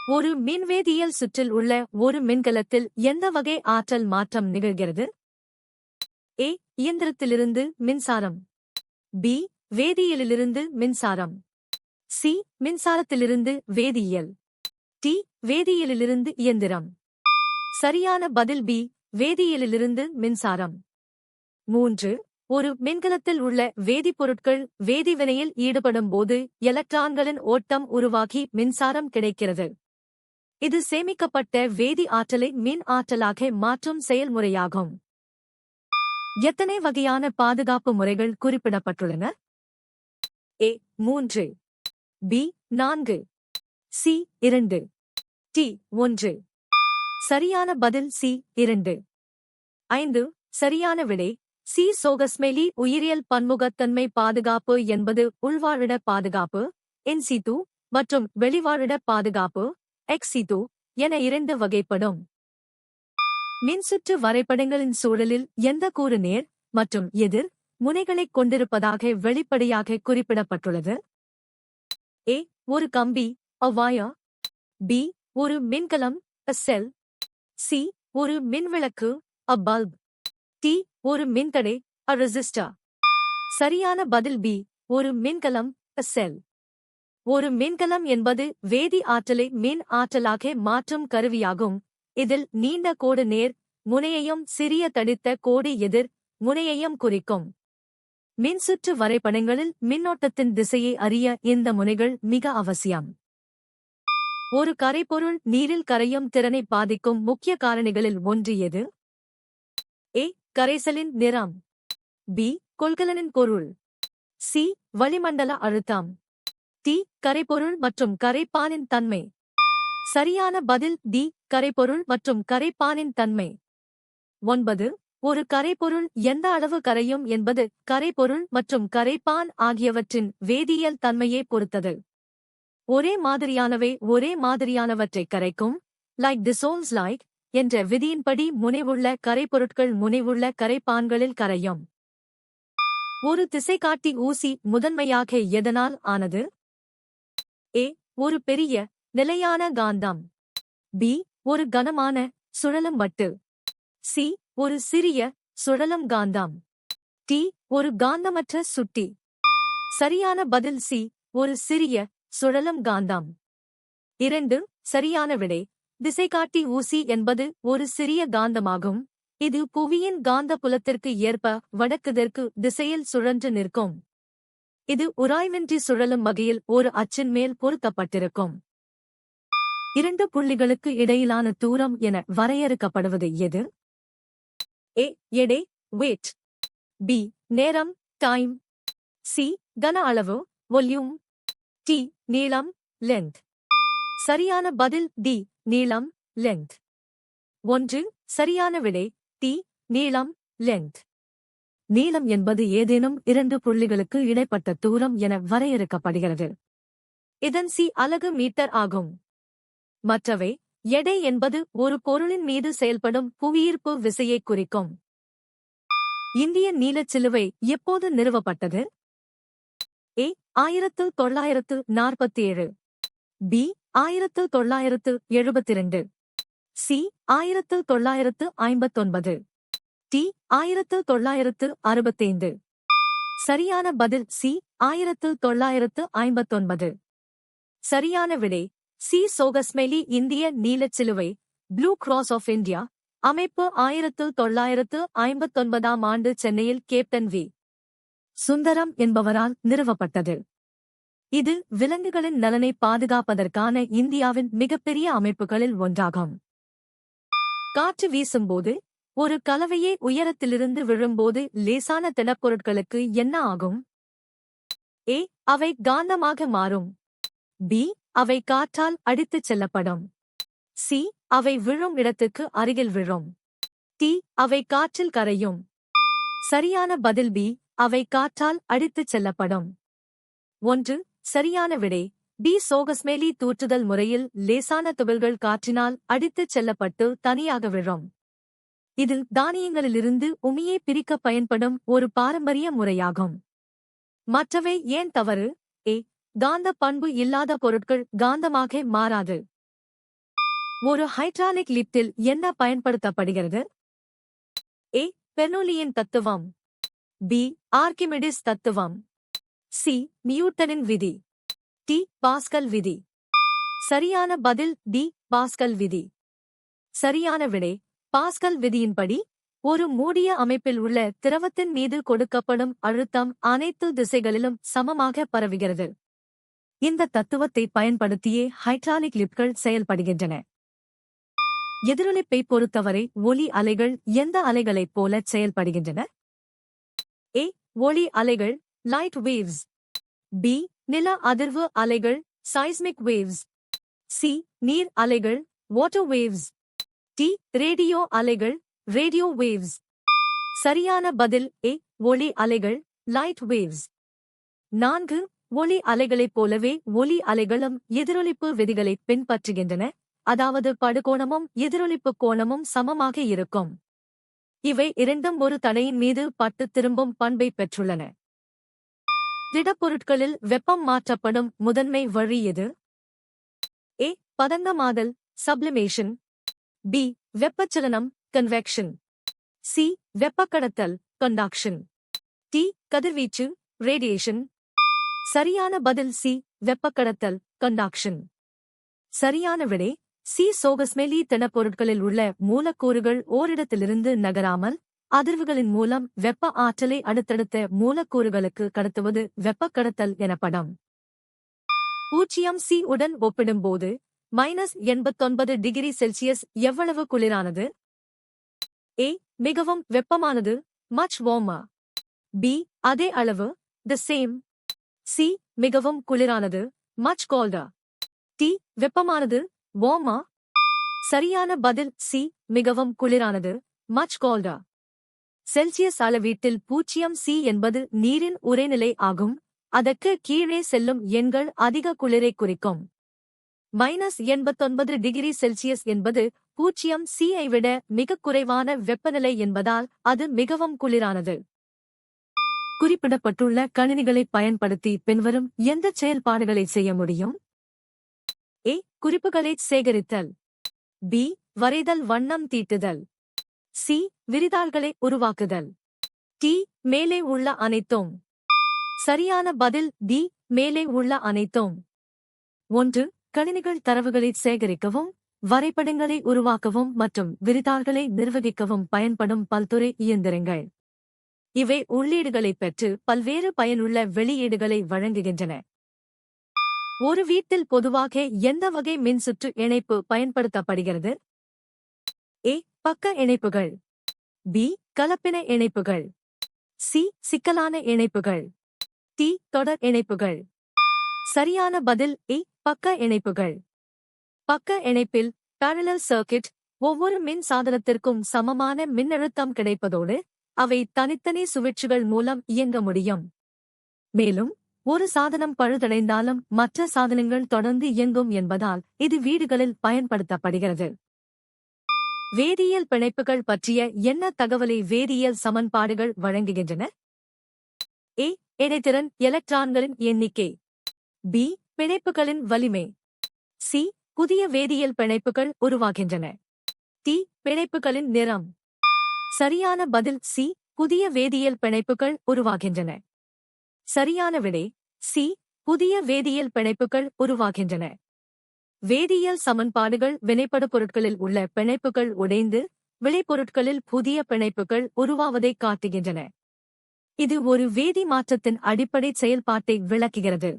ஒரு மின்வேதியியல் சுற்றில் உள்ள ஒரு மின்கலத்தில் எந்த வகை ஆற்றல் மாற்றம் நிகழ்கிறது? ஏ. இயந்திரத்திலிருந்து மின்சாரம். பி. வேதியியலிலிருந்து மின்சாரம். சி. மின்சாரத்திலிருந்து வேதியியல். டி. வேதியியலிலிருந்து இயந்திரம். சரியான பதில் பி. வேதியியலிலிருந்து மின்சாரம். 3. ஒரு மின்கலத்தில் உள்ள வேதிப்பொருட்கள் வேதிவினையில் ஈடுபடும் போது எலக்ட்ரான்களின் ஓட்டம் உருவாகி மின்சாரம் கிடைக்கிறது. இது சேமிக்கப்பட்ட வேதி ஆற்றலை மின் ஆற்றலாக மாற்றும் செயல்முறையாகும். எத்தனை வகையான பாதுகாப்பு முறைகள் குறிப்பிடப்பட்டுள்ளன? ஏ. 3. பி. 4. சி. 2. டி. 1. சரியான பதில் சி. 2. 5. சரியான விடை சி. சோகஸ்மெலி. உயிரியல் பன்முகத்தன்மை பாதுகாப்பு என்பது உள்வாழிட பாதுகாப்பு இன்சிது மற்றும் வெளிவாழிட பாதுகாப்பு எக்ஸிது என 2 வகைப்படும். மின்சுற்று வரைபடங்களின் சூழலில் எந்த கூறு நேர் மற்றும் எதிர் முனைகளைக் கொண்டிருப்பதாக வெளிப்படையாக குறிப்பிடப்பட்டுள்ளது? ஏ. ஒரு கம்பி a wire. பி. ஒரு மின்கலம் a cell. சி. ஒரு மின்விளக்கு a bulb. டி. ஒரு மின்தடை a resistor. சரியான பதில் பி. ஒரு மின்கலம் a cell. ஒரு மின்கலம் என்பது வேதி ஆற்றலை மின் ஆற்றலாக மாற்றும் கருவியாகும். இதில் நீண்ட கோடு நேர் முனையையும் சிறிய தடித்த கோடு எதிர் முனையையும் குறிக்கும். மின்சுற்று வரைபடங்களில் மின்னோட்டத்தின் திசையை அறிய இந்த முனைகள் மிக அவசியம். ஒரு கரைபொருள் நீரில் கரையும் திறனை பாதிக்கும் முக்கிய காரணிகளில் ஒன்று எது? ஏ. கரைசலின் நிறம். பி. கொள்கலனின் பொருள். சி. வளிமண்டல அழுத்தம். டி. கரைபொருள் மற்றும் கரைப்பானின் தன்மை. சரியான பதில் டி. கரைபொருள் மற்றும் கரைப்பானின் தன்மை. 9. ஒரு கரைபொருள் எந்த அளவு கரையும் என்பது கரைபொருள் மற்றும் கரைப்பான் ஆகியவற்றின் வேதியியல் தன்மையை பொறுத்தது. ஒரே மாதிரியானவை ஒரே மாதிரியானவற்றைக் கரைக்கும் லைக் dissolves like என்ற விதியின்படி முனைவுள்ள கரைபொருட்கள் முனைவுள்ள கரைப்பான்களில் கரையும். ஒரு திசைகாட்டி ஊசி முதன்மையாக எதனால் ஆனது? ஏ. ஒரு பெரிய நிலையான காந்தம். பி. ஒரு கனமான சுழலும் வட்டு. சி. ஒரு சிறிய சுழலும் காந்தம். டி. ஒரு காந்தமற்ற சுட்டி. சரியான பதில் சி. ஒரு சிறிய சுழலும் காந்தம். 2. சரியான விடை திசைகாட்டி ஊசி என்பது ஒரு சிறிய காந்தமாகும். இது புவியின் காந்த புலத்திற்கு ஏற்ப வடக்கு தெற்கு திசையில் சுழன்று நிற்கும். இது உராய்வின்றி சுழலும் வகையில் ஒரு அச்சின் மேல் பொருத்தப்பட்டிருக்கும். 2 புள்ளிகளுக்கு இடையிலான தூரம் என வரையறுக்கப்படுவது எது? ஏ. எடை weight. பி. நேரம் time. சி. கன அளவு volume. டி. நீளம் length. சரியான பதில் டி. நீளம் length. 1. சரியான விடை டி. நீளம் length. நீளம் என்பது ஏதேனும் 2 புள்ளிகளுக்கு இடைப்பட்ட தூரம் என வரையறுக்கப்படுகிறது. இதன் சி. அலகு மீட்டர் ஆகும். மற்றவை எடை என்பது ஒரு பொருளின் மீது செயல்படும் புவியீர்ப்பு விசையைக் குறிக்கும். இந்திய நீலச்சிலுவை எப்போது நிறுவப்பட்டது? ஏ. 1947. பி. 1972. சி. 1959. டி. 1965. சரியான பதில் சி. 1959. சரியான விடை சி. சோகஸ்மெலி. இந்திய நீலச்சிலுவை ப்ளூ கிராஸ் ஆஃப் இந்தியா அமைப்பு 1959ஆம் ஆண்டு சென்னையில் கேப்டன் வி. சுந்தரம் என்பவரால் நிறுவப்பட்டது. இது விலங்குகளின் நலனை பாதுகாப்பதற்கான இந்தியாவின் மிகப்பெரிய அமைப்புகளில் ஒன்றாகும். காற்று வீசும்போது ஒரு கலவையே உயரத்திலிருந்து விழும்போது லேசான திடப்பொருட்களுக்கு என்ன ஆகும்? ஏ. அவை காந்தமாக மாறும். பி. அவை காற்றால் அடித்துச் செல்லப்படும். சி. அவை விழும் இடத்துக்கு அருகில் விழும். டி. அவை காற்றில் கரையும். சரியான பதில் பி. அவை காற்றால் அடித்துச் செல்லப்படும். 1. சரியான விடை பி. சோகஸ்மெலி. தூற்றுதல் முறையில் லேசான துகள்கள் காற்றினால் அடித்துச் செல்லப்பட்டு தனியாக விழும். இது தானியங்களிலிருந்து உமியை பிரிக்க பயன்படும் ஒரு பாரம்பரிய முறையாகும். மற்றவை ஏன் தவறு? ஏ. காந்த பண்பு இல்லாத பொருட்கள் காந்தமாக மாறாது. ஒரு ஹைட்ராலிக் லிப்டில் என்ன பயன்படுத்தப்படுகிறது? ஏ. பெர்னோலியின் தத்துவம். பி. ஆர்க்கிமிடிஸ் தத்துவம். சி. நியூட்டனின் விதி. டி. பாஸ்கல் விதி. சரியான பதில் டி. பாஸ்கல் விதி. சரியான விடை பாஸ்கல் விதியின்படி ஒரு மூடிய அமைப்பில் உள்ள திரவத்தின் மீது கொடுக்கப்படும் அழுத்தம் அனைத்து திசைகளிலும் சமமாக பரவுகிறது. இந்த தத்துவத்தை பயன்படுத்தியே ஹைட்ராலிக் லிப்ட்கள் செயல்படுகின்றன. எதிரொலிப்பை பொறுத்தவரை ஒலி அலைகள் எந்த அலைகளைப் போல செயல்படுகின்றன? ஏ. ஒளி அலைகள் லைட் வேவ்ஸ். பி. நில அதிர்வு அலைகள் seismic waves. சி. நீர் அலைகள் வாட்டர் வேவ்ஸ். டி. ரேடியோ அலைகள் ரேடியோ வேவ்ஸ். சரியான பதில் ஏ. ஒளி அலைகள் லைட் வேவ்ஸ். 4. ஒளி அலைகளைப் போலவே ஒலி அலைகளும் எதிரொலிப்பு விதிகளைப் பின்பற்றுகின்றன, அதாவது படுகோணமும் எதிரொலிப்பு கோணமும் சமமாக இருக்கும். இவை இரண்டும் ஒரு தடையின் மீது பட்டு திரும்பும் பண்பை பெற்றுள்ளன. திடப்பொருட்களில் வெப்பம் மாற்றப்படும் முதன்மை வழி எது? ஏ. பதங்கமாதல் சப்ளிமேஷன். பி. வெப்பச்சலனம் கன்வெக்ஷன். சி. வெப்பக்கடத்தல் கண்டக்ஷன். டி. கதிர்வீச்சு ரேடியேஷன். சரியான பதில் சி. வெப்பக்கடத்தல் கண்டக்ஷன். சரியான விடை சி. சோகஸ்மெலி திடப்பொருட்களில் உள்ள மூலக்கூறுகள் ஓரிடத்திலிருந்து நகராமல் அதிர்வுகளின் மூலம் வெப்ப ஆற்றலை அடுத்தடுத்த மூலக்கூறுகளுக்கு கடத்துவது வெப்பக்கடத்தல் எனப்படும். 0 சி உடன் ஒப்பிடும்போது -89 டிகிரி செல்சியஸ் எவ்வளவு குளிரானது? ஏ. மிகவும் வெப்பமானது much warmer. பி. அதே அளவு the same. சி. மிகவும் குளிரானது much colder. டி. வெப்பமானது warmer. சரியான பதில் சி. மிகவும் குளிரானது much colder. செல்சியஸ் அளவீட்டில் 0 சி என்பது நீரின் உறைநிலை ஆகும். அதற்கு கீழே செல்லும் எண்கள் அதிக குளிரை குறிக்கும். -89 டிகிரி செல்சியஸ் என்பது 0 சி ஐ விட மிகக் குறைவான வெப்பநிலை என்பதால் அது மிகவும் குளிரானது. குறிப்பிடப்பட்டுள்ள கணினிகளைப் பயன்படுத்தி பின்வரும் எந்த செயல்பாடுகளை செய்ய முடியும்? ஏ. குறிப்புகளைச் சேகரித்தல். பி. வரைதல் வண்ணம் தீட்டுதல். சி. விரிதாள்களை உருவாக்குதல். டி. மேலே உள்ள அனைத்தும். சரியான பதில் டி. மேலே உள்ள அனைத்தும். 1. கணினிகள் தரவுகளை சேகரிக்கவும் வரைபடங்களை உருவாக்கவும் மற்றும் விரிதாள்களை நிர்வகிக்கவும் பயன்படும் பல்துறை இயந்திரங்கள். இவை உள்ளீடுகளைப் பெற்று பல்வேறு பயனுள்ள வெளியீடுகளை வழங்குகின்றன. ஒரு வீட்டில் பொதுவாக எந்த வகை மின்சுற்று இணைப்பு பயன்படுத்தப்படுகிறது? ஏ. பக்க இணைப்புகள். பி. கலப்பின இணைப்புகள். சி. சிக்கலான இணைப்புகள். டி. தொடர் இணைப்புகள். சரியான பதில் ஏ. பக்க இணைப்புகள். பக்க இணைப்பில் parallel circuit ஒவ்வொரு மின் சாதனத்திற்கும் சமமான மின்னழுத்தம் கிடைப்பதோடு அவை தனித்தனி சுவிட்சுகள் மூலம் இயங்க முடியும். மேலும் ஒரு சாதனம் பழுதடைந்தாலும் மற்ற சாதனங்கள் தொடர்ந்து இயங்கும் என்பதால் இது வீடுகளில் பயன்படுத்தப்படுகிறது. வேதியியல் பிணைப்புகள் பற்றிய என்ன தகவலை வேதியியல் சமன்பாடுகள் வழங்குகின்றன? ஏ. இடைத்திறன் எலக்ட்ரான்களின் எண்ணிக்கை. பி. பிணைப்புகளின் வலிமை. சி. புதிய வேதியியல் பிணைப்புகள் உருவாகின்றன. டி. பிணைப்புகளின் நிறம். சரியான பதில் சி. புதிய வேதியியல் பிணைப்புகள் உருவாகின்றன. சரியான விடை சி. புதிய வேதியியல் பிணைப்புகள் உருவாகின்றன. வேதியியல் சமன்பாடுகள் வினைப்படு பொருட்களில் உள்ள பிணைப்புகள் உடைந்து விளைபொருட்களில் புதிய பிணைப்புகள் உருவாவதைக் காட்டுகின்றன. இது ஒரு வேதி மாற்றத்தின் அடிப்படை செயல்பாட்டை விளக்குகிறது.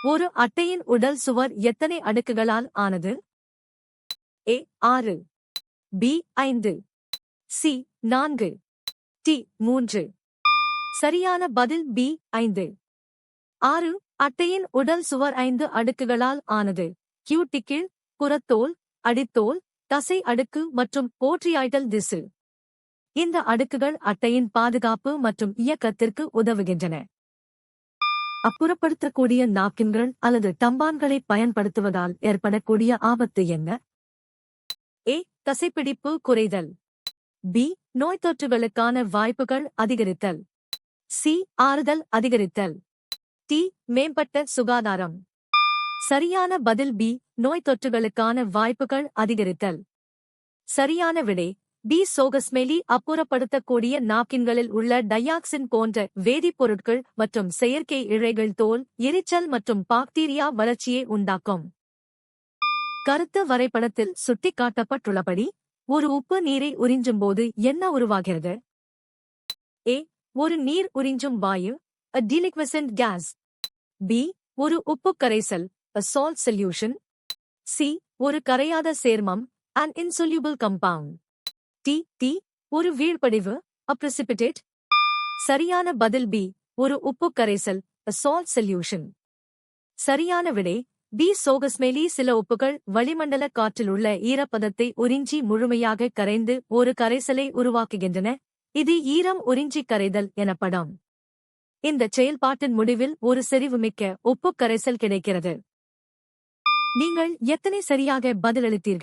ஒரு அட்டையின் உடல் சுவர் எத்தனை அடுக்குகளால் ஆனது? ஏ. 6. பி. 5. சி. 4. டி. 3. சரியான பதில் பி. 5. 6. அட்டையின் உடல் சுவர் 5 அடுக்குகளால் ஆனது. கியூட்டிக்கிள், புறத்தோல், அடித்தோல், தசை அடுக்கு மற்றும் போட்ரியாய்டல் திசு. இந்த அடுக்குகள் அட்டையின் பாதுகாப்பு மற்றும் இயக்கத்திற்கு உதவுகின்றன. அப்புறப்படுத்தக்கூடிய நாப்கின்கள் அல்லது டம்பான்களை பயன்படுத்துவதால் ஏற்படக்கூடிய ஆபத்து என்ன? ஏ. தசைப்பிடிப்பு குறைதல். பி. நோய்த்தொற்றுகளுக்கான வாய்ப்புகள் அதிகரித்தல். சி. ஆறுதல் அதிகரித்தல். டி. மேம்பட்ட சுகாதாரம். சரியான பதில் பி. நோய் தொற்றுகளுக்கான வாய்ப்புகள் அதிகரித்தல். சரியான விடை பி. சோகஸ்மெலி அப்புறப்படுத்தக்கூடிய நாப்கின்களில் உள்ள டையாக்சின் போன்ற வேதிப்பொருட்கள் மற்றும் செயற்கை இழைகள் தோல் எரிச்சல் மற்றும் பாக்டீரியா வளர்ச்சியை உண்டாக்கும். கருத்து வரைபடத்தில் சுட்டிக்காட்டப்பட்டுள்ளபடி ஒரு உப்பு நீரை உறிஞ்சும்போது என்ன உருவாகிறது? ஏ. ஒரு நீர் உறிஞ்சும் வாயு, a deliquescent gas. பி. ஒரு உப்புக் கரைசல், a salt solution. சி. ஒரு கரையாத சேர்மம், an insoluble compound. டி. ஒரு வீழ்படிவு, a precipitate. சரியான பதில் பி. ஒரு உப்புக் கரைசல், a salt solution. சரியான விடை பி. சோகஸ்மெலி சில உப்புகள் வளிமண்டல காற்றில் உள்ள ஈரப்பதத்தை உறிஞ்சி முழுமையாக கரைந்து ஒரு கரைசலை உருவாக்குகின்றன. இது ஈரம் உறிஞ்சி கரைதல் எனப்படும். இந்த செயல்பாட்டின் முடிவில் ஒரு செறிவுமிக்க உப்புக் கரைசல் கிடைக்கிறது. நீங்கள் எத்தனை சரியாக பதிலளித்தீர்கள்?